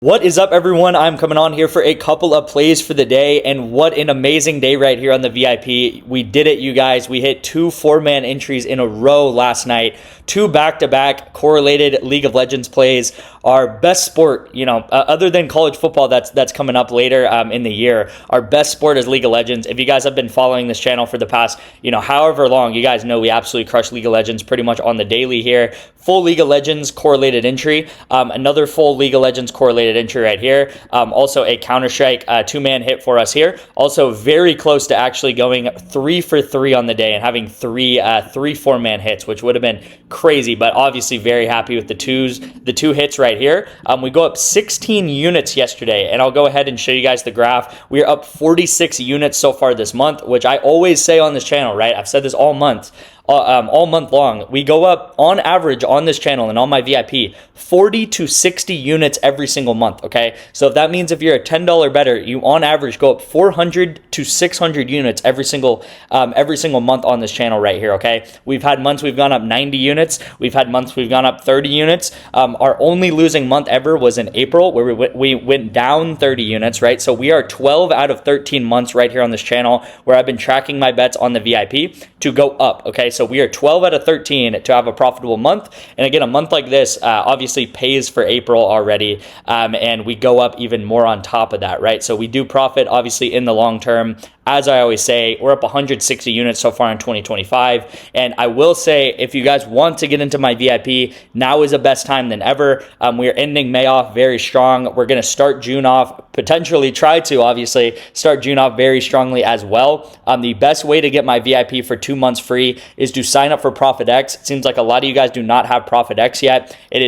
What is up, everyone? I'm coming on here for a couple of plays for the day, and what an amazing day right here on the VIP. We did it, you guys. We hit 2 4-man entries in a row last night, 2 back-to-back correlated League of Legends plays. Our best sport, other than college football that's coming up later in the year, our best sport is League of Legends. If you guys have been following this channel for the past, however long, you guys know we absolutely crush League of Legends pretty much on the daily here. Full League of Legends correlated entry, another full League of Legends correlated entry right here. Also a Counter-Strike 2-man hit for us here. Also very close to actually going 3 for 3 on the day and having three 4-man hits, which would have been crazy, but obviously very happy with the two hits right here. We go up 16 units yesterday, and I'll go ahead and show you guys the graph. We're up 46 units so far this month, which I always say on this channel, right? I've said this all month. All month long, we go up on average on this channel and on my VIP 40 to 60 units every single month. Okay, so that means if you're a $10 better, you on average go up 400 to 600 units every single month on this channel right here. Okay, we've had months we've gone up 90 units, we've had months we've gone up 30 units. Our only losing month ever was in April, where we went down 30 units. Right, so we are 12 out of 13 months right here on this channel where I've been tracking my bets on the VIP to go up. Okay, so we are 12 out of 13 to have a profitable month. And again, a month like this obviously pays for April already, and we go up even more on top of that, right? So we do profit obviously in the long term. As I always say, we're up 160 units so far in 2025. And I will say, if you guys want to get into my VIP, now is the best time than ever. We are ending May off very strong. We're going to start June off, potentially try to obviously start June off very strongly as well. The best way to get my VIP for 2 months free is to sign up for ProfitX. It seems like a lot of you guys do not have ProfitX yet. It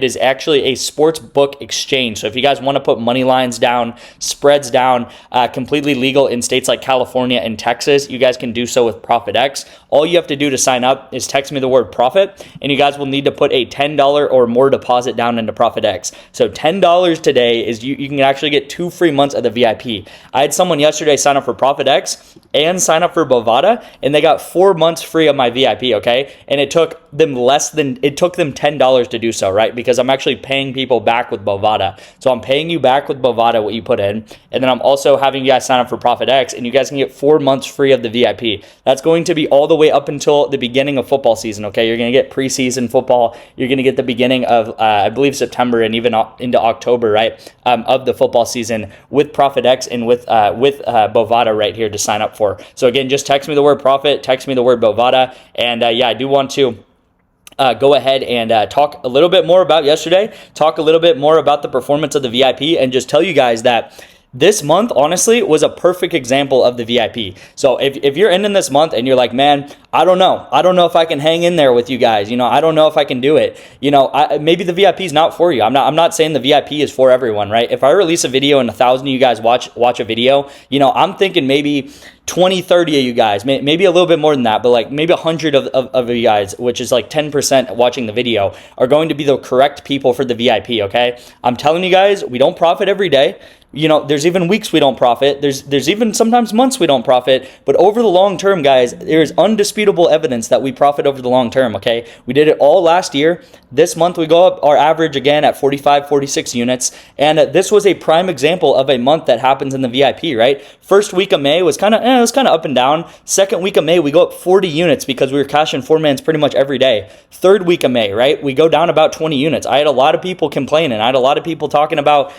is actually a sports book exchange. So if you guys want to put money lines down, spreads down, completely legal in states like California and Texas, you guys can do so with ProfitX. All you have to do to sign up is text me the word profit, and you guys will need to put a $10 or more deposit down into ProfitX. So $10 today is you can actually get 2 free months of the VIP. I had someone yesterday sign up for ProfitX and sign up for Bovada, and they got 4 months free of my VIP. Okay, and it took them $10 to do so, right? Because I'm actually paying people back with Bovada. So I'm paying you back with Bovada what you put in, and then I'm also having you guys sign up for ProfitX, and you guys can get 4 months free of the VIP. That's going to be all the way up until the beginning of football season. Okay, you're going to get preseason football. You're going to get the beginning of I believe September and even into October, right, of the football season with ProfitX and with Bovada right here to sign up for. So again, just text me the word profit, text me the word Bovada, and yeah, I do want to go ahead and talk a little bit more about yesterday, talk a little bit more about the performance of the VIP, and just tell you guys that this month, honestly, was a perfect example of the VIP. So if you're ending this month and you're like, man, I don't know if I can hang in there with you guys. I don't know if I can do it. Maybe the VIP is not for you. I'm not saying the VIP is for everyone, right? If I release a video and 1,000 of you guys watch a video, I'm thinking maybe 20, 30 of you guys, maybe a little bit more than that, but like maybe 100 of you guys, which is like 10% watching the video, are going to be the correct people for the VIP, okay? I'm telling you guys, we don't profit every day. There's even weeks we don't profit. There's even sometimes months we don't profit. But over the long term, guys, there's undisputable evidence that we profit over the long term, okay? We did it all last year. This month we go up our average again at 45, 46 units. And this was a prime example of a month that happens in the VIP, right? First week of May was kind of up and down. Second week of May, we go up 40 units because we were cashing 4-mans pretty much every day. Third week of May, right? We go down about 20 units. I had a lot of people complaining. I had a lot of people talking about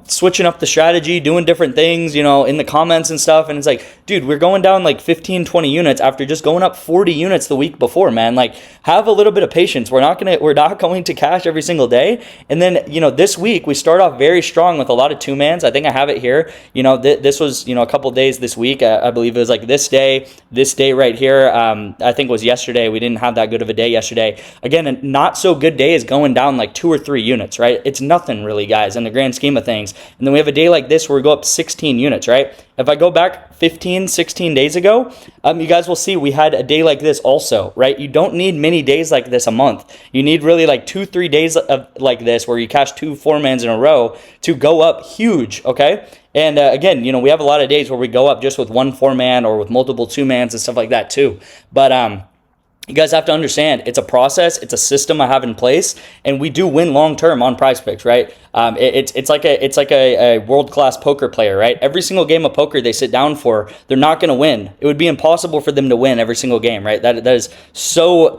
switching up the strategy, doing different things, in the comments and stuff. And it's like, dude, we're going down like 15, 20 units after just going up 40 units the week before, man. Like, have a little bit of patience. We're not going to cash every single day. And then, this week we start off very strong with a lot of 2-mans. I think I have it here. This was, a couple days this week. I believe it was like this day right here. I think it was yesterday. We didn't have that good of a day yesterday. Again, a not so good day is going down like 2 or 3 units, right? It's nothing really, guys, in the grand scheme of things. And then we have a day like this where we go up 16 units, right? If I go back 15, 16 days ago, you guys will see we had a day like this also, right? You don't need many days like this a month. You need really like 2-3 days of like this where you cash 2 4-mans in a row to go up huge, okay? And again, we have a lot of days where we go up just with 1 4-man or with multiple 2-mans and stuff like that too. But You guys have to understand, it's a process, it's a system I have in place, and we do win long term on PrizePicks, right? It's like a world class poker player, right? Every single game of poker they sit down for, they're not going to win. It would be impossible for them to win every single game, right? That is so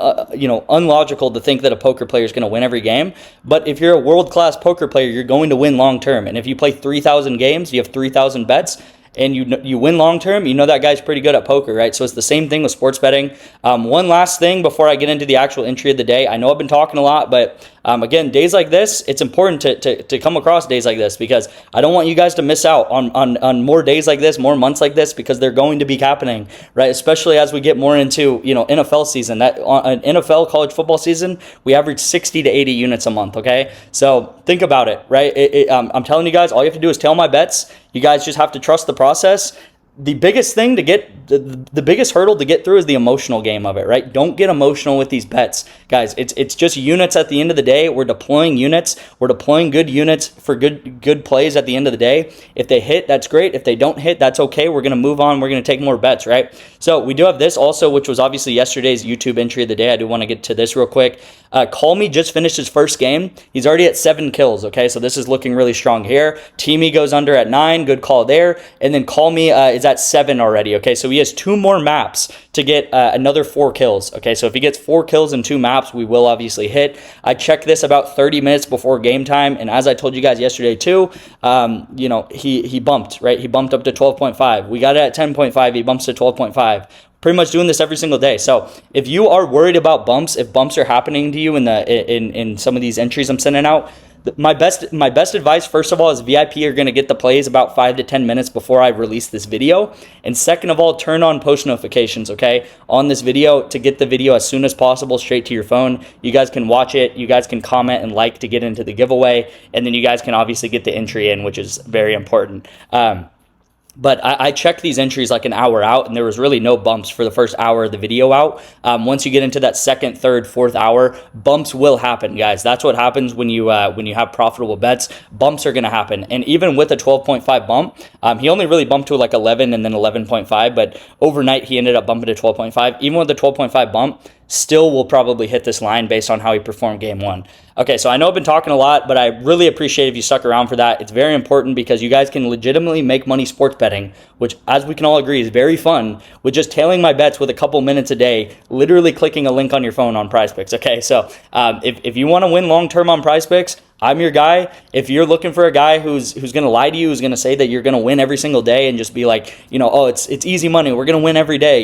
unlogical to think that a poker player is going to win every game. But if you're a world class poker player, you're going to win long term. And if you play 3,000 games, you have 3,000 bets, and you win long term, you know that guy's pretty good at poker, right? So it's the same thing with sports betting. One last thing before I get into the actual entry of the day. I know I've been talking a lot, but again, days like this, it's important to come across days like this, because I don't want you guys to miss out on more days like this, more months like this, because they're going to be happening, right? Especially as we get more into NFL season. That an NFL college football season, we average 60 to 80 units a month. Okay, so think about it, right? I'm telling you guys, all you have to do is tail my bets. You guys just have to trust the process. The biggest thing to get, the biggest hurdle to get through is the emotional game of it, right? Don't get emotional with these bets, guys. It's just units at the end of the day. We're deploying units. We're deploying good units for good plays at the end of the day. If they hit, that's great. If they don't hit, that's okay. We're going to move on. We're going to take more bets, right? So we do have this also, which was obviously yesterday's YouTube entry of the day. I do want to get to this real quick. Call Me just finished his first game. He's already at 7 kills, okay? So this is looking really strong here. Teamy goes under at 9. Good call there. And then Call Me is at 7 already, okay? So he has 2 more maps to get another 4 kills, okay? So if he gets 4 kills in 2 maps, we will obviously hit. I checked this about 30 minutes before game time, and as I told you guys yesterday too, he bumped, right? He bumped up to 12.5. We got it at 10.5. He bumps to 12.5. Pretty much doing this every single day. So if you are worried about bumps, if bumps are happening to you in some of these entries I'm sending out, my best advice, first of all, is VIP are going to get the plays about 5 to 10 minutes before I release this video. And second of all, turn on post notifications, okay, on this video to get the video as soon as possible straight to your phone. You guys can watch it. You guys can comment and like to get into the giveaway. And then you guys can obviously get the entry in, which is very important. But I checked these entries like an hour out, and there was really no bumps for the first hour of the video out. Once you get into that second, third, fourth hour, bumps will happen, guys. That's what happens when you have profitable bets. Bumps are going to happen. And even with a 12.5 bump, he only really bumped to like 11 and then 11.5, but overnight he ended up bumping to 12.5. Even with the 12.5 bump, still will probably hit this line based on how he performed game 1. Okay, so I know I've been talking a lot, but I really appreciate if you stuck around for that. It's very important because you guys can legitimately make money sports betting, which, as we can all agree, is very fun, with just tailing my bets with a couple minutes a day, literally clicking a link on your phone on PrizePicks. Okay, so if you want to win long-term on PrizePicks, I'm your guy. If you're looking for a guy who's going to lie to you, who's going to say that you're going to win every single day and just be like, oh, it's easy money, we're going to win every day,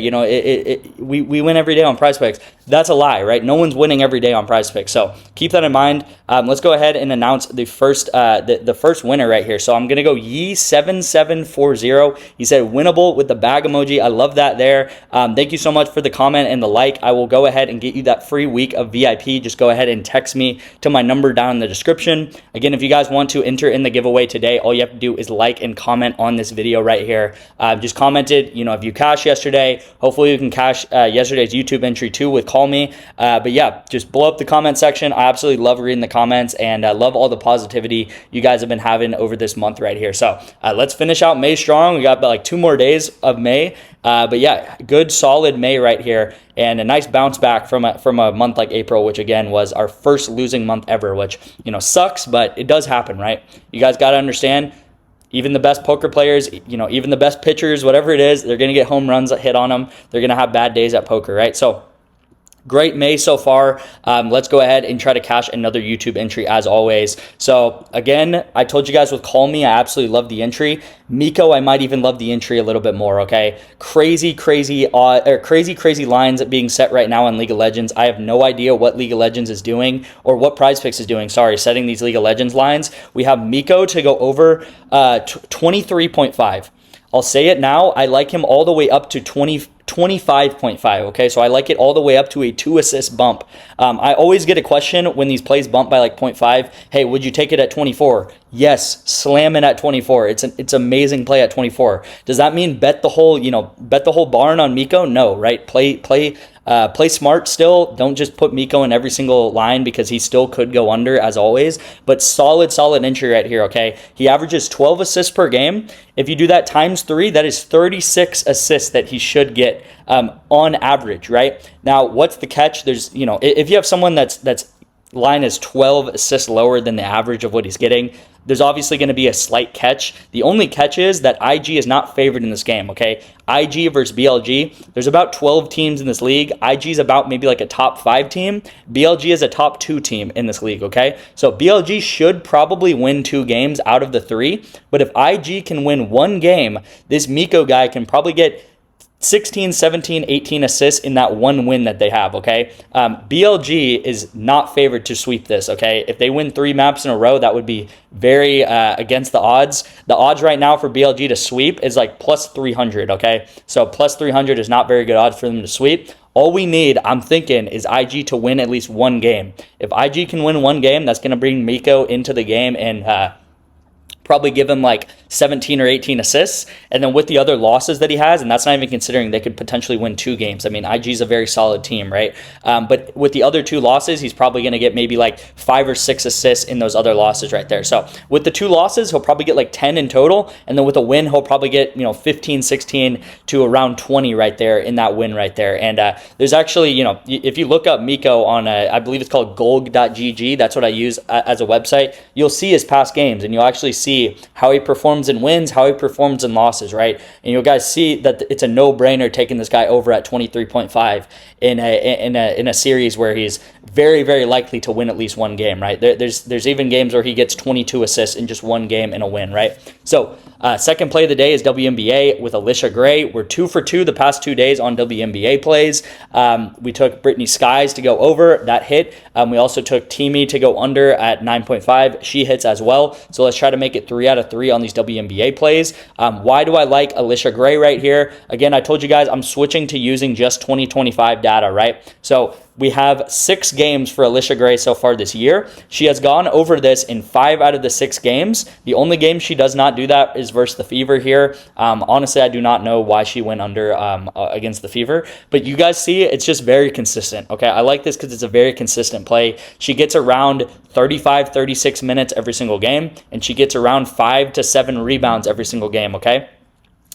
we win every day on PrizePicks, that's a lie, right? No one's winning every day on PrizePicks. So keep that in mind. Let's go ahead and announce the first winner right here. So I'm going to go Yee7740. He said winnable with the bag emoji. I love that there. Thank you so much for the comment and the like. I will go ahead and get you that free week of VIP. Just go ahead and text me to my number down in the description. Again, if you guys want to enter in the giveaway today, all you have to do is like and comment on this video right here. Just commented, if you cashed yesterday, hopefully you can cash yesterday's YouTube entry too with Call Me. But yeah, just blow up the comment section. I absolutely love reading the comments, and I love all the positivity you guys have been having over this month right here. So let's finish out May strong. We got about like 2 more days of May. But yeah, good solid May right here, and a nice bounce back from a month like April, which again was our first losing month ever, which sucks, but it does happen, right? You guys got to understand, even the best poker players, even the best pitchers, whatever it is, they're going to get home runs that hit on them. They're going to have bad days at poker, right? So great May so far. Let's go ahead and try to cash another YouTube entry as always. So again, I told you guys with Call Me, I absolutely love the entry. Miko, I might even love the entry a little bit more, okay? Crazy lines being set right now on League of Legends. I have no idea what League of Legends is doing, or what PrizePicks is doing, setting these League of Legends lines. We have Miko to go over 23.5. I'll say it now, I like him all the way up to 25.5, okay? So I like it all the way up to a 2 assist bump. I always get a question when these plays bump by like 0.5. Hey, would you take it at 24? Yes, slam it at 24. It's amazing play at 24. Does that mean bet the whole barn on Miko? No, right? Play Play smart still. Don't just put Miko in every single line because he still could go under as always. But solid entry right here, okay? He averages 12 assists per game. If you do that times 3, that is 36 assists that he should get on average, right? Now, what's the catch? There's, if you have someone that's line is 12 assists lower than the average of what he's getting, there's obviously going to be a slight catch. The only catch is that IG is not favored in this game, okay? IG versus BLG, there's about 12 teams in this league. IG is about maybe like a top 5 team. BLG is a top 2 team in this league, okay? So BLG should probably win 2 games out of the 3, but if IG can win 1 game, this Miko guy can probably get 16, 17, 18 assists in that 1 win that they have, okay? BLG is not favored to sweep this, okay? If they win 3 maps in a row, that would be very against the odds. The odds right now for BLG to sweep is like plus 300, okay? So plus 300 is not very good odds for them to sweep. All we need, I'm thinking, is IG to win at least 1 game. If IG can win 1 game, that's going to bring Miko into the game and probably give him like 17 or 18 assists. And then with the other losses that he has, and that's not even considering they could potentially win 2 games. I mean, IG is a very solid team, right? But with the other 2 losses, he's probably going to get maybe like 5 or 6 assists in those other losses right there. So with the 2 losses, he'll probably get like 10 in total. And then with a win, he'll probably get, 15, 16 to around 20 right there in that win right there. And there's actually, if you look up Miko on, I believe it's called golg.gg, that's what I use as a website, you'll see his past games and you'll actually see how he performs in wins, how he performs in losses, right? And you guys see that it's a no-brainer taking this guy over at 23.5 in a series where he's very, very likely to win at least 1 game, right? There's even games where he gets 22 assists in just 1 game in a win, right? So second play of the day is WNBA with Alicia Gray. We're 2 for 2 the past 2 days on WNBA plays. We took Brittany Skies to go over. That hit. We also took Teamy to go under at 9.5. She hits as well. So let's try to make it 3 out of 3 on these WNBA plays. Why do I like Alicia Gray right here? Again, I told you guys I'm switching to using just 2025 data, right? So we have 6 games for Alicia Gray so far this year. She has gone over this in 5 out of the 6 games. The only game she does not do that is versus the Fever here. Honestly, I do not know why she went under against the Fever. But you guys see, it's just very consistent. Okay, I like this because it's a very consistent play. She gets around 35, 36 minutes every single game, and she gets around 5 to 7 rebounds every single game, okay?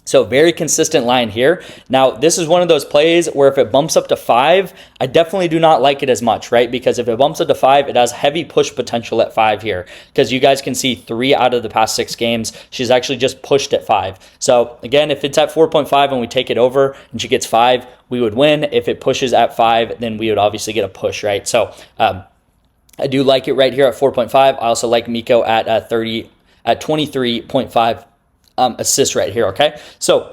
So very consistent line here. Now, this is one of those plays where if it bumps up to 5, I definitely do not like it as much, right? Because if it bumps up to 5, it has heavy push potential at 5 here. Because you guys can see 3 out of the past 6 games, she's actually just pushed at 5. So again, if it's at 4.5 and we take it over and she gets 5, we would win. If it pushes at 5, then we would obviously get a push, right? So I do like it right here at 4.5. I also like Miko at 23.5 assists right here, okay? So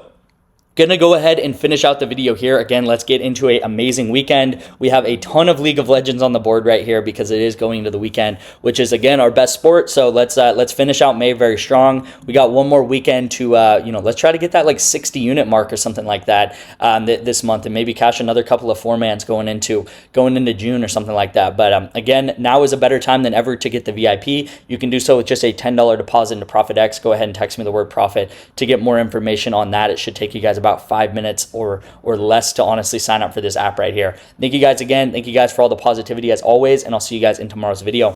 gonna go ahead and finish out the video here. Again, let's get into an amazing weekend. We have a ton of League of Legends on the board right here because it is going into the weekend, which is again our best sport. So let's finish out May very strong. We got one more weekend to let's try to get that like 60 unit mark or something like that this month, and maybe cash another couple of 4-mans going into June or something like that. But again, now is a better time than ever to get the VIP. You can do so with just a $10 deposit into ProfitX. Go ahead and text me the word profit to get more information on that. It should take you guys about 5 minutes or less to honestly sign up for this app right here. Thank you guys again. Thank you guys for all the positivity as always, and I'll see you guys in tomorrow's video.